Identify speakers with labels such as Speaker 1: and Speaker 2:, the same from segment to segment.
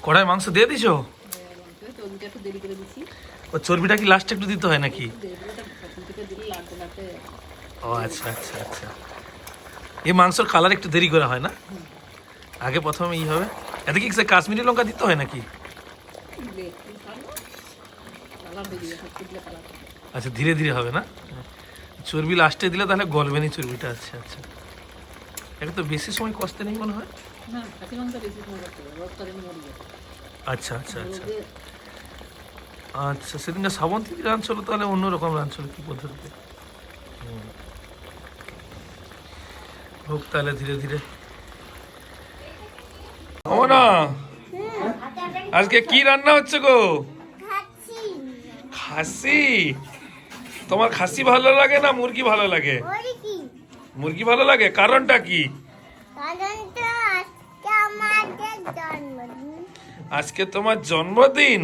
Speaker 1: কড়াই মাংস দিয়ে দিছো?
Speaker 2: চর্বিটা একটু দেরি করে দিচ্ছি।
Speaker 1: ও চর্বিটা কি লাস্টে একটু দিতে হয় নাকি?
Speaker 2: প্রথম থেকে দিলে লাগতে লাগতে।
Speaker 1: ও আচ্ছা আচ্ছা আচ্ছা, এই মাংসর কালার একটু দেরি করে হয় না? আগে প্রথমে ই হবে। এতে কি কাশ্মীরি লঙ্কা দিতে হয় নাকি?
Speaker 2: দিলে একটু কালার বেরিয়ে যাচ্ছে, দিলে কালার।
Speaker 1: আচ্ছা, ধীরে ধীরে হবে না? চর্বি লাস্টে দিলে তাহলে গলবে না চর্বিটা। আচ্ছা আচ্ছা, এটা তো বেশি সময় কষতে নেই মনে হয়।
Speaker 2: না, কাঁচা লঙ্কা বেশি সময় করতে হবে, রসটা যেন মরে যায়।
Speaker 1: আচ্ছা আচ্ছা আচ্ছা
Speaker 2: রোদে
Speaker 1: আচ্ছা, সেদিনটা শ্রাবন্তী রাঁধছিল তাহলে অন্যরকম রাঁধছিল কি পদ্ধতিতে। হোক তাহলে ধীরে ধীরে। ও না, আজকে কি রান্না হচ্ছে গো? খাসি? তোমার খাসি ভালো লাগে না মুরগি ভালো লাগে? মুরগি ভালো লাগে, কারণটা কি? আজকে তোমার জন্মদিন?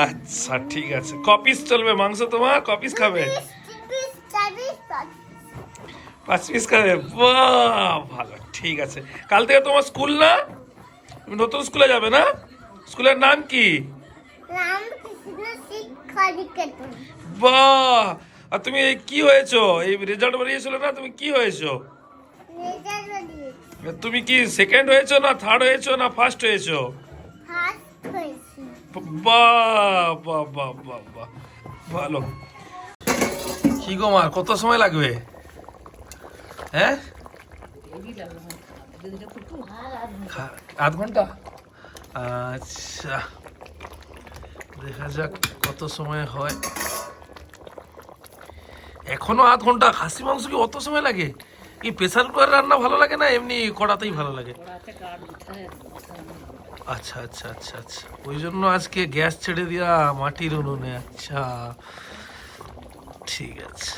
Speaker 1: আচ্ছা ঠিক আছে, কপিস চলবে মাংস তোমার? কপিস খাবে? 5 পিস খাবে? বাহ ভালো, ঠিক আছে। কাল থেকে তোমার স্কুল না? তুমি নতুন স্কুলে যাবে না? স্কুলের নাম কি? বাহ, আর তুমি কি হয়েছো? এই রেজাল্ট বেরিয়েছিল না, তুমি কি হয়েছো? তুমি কি সেকেন্ড হয়েছো না থার্ড হয়েছো না ফার্স্ট হয়েছো? বাহ বাহ বাহ বাহ বাহ, ভালো। কি গো মার, কত সময় লাগবে? হ্যাঁ, আধ ঘন্টা। আচ্ছা, দেখা যাক কত সময় হয়। এখনো আধ ঘন্টা? খাসি মাংস কি অত সময় লাগে? এই প্রেসার কুকার রান্না ভালো লাগে না এমনি কড়াতেই ভালো লাগে? আচ্ছা আচ্ছা আচ্ছা আচ্ছা, ওই জন্য আজকে গ্যাস ছেড়ে দিয়া মাটির উনুনে। আচ্ছা ঠিক আছে।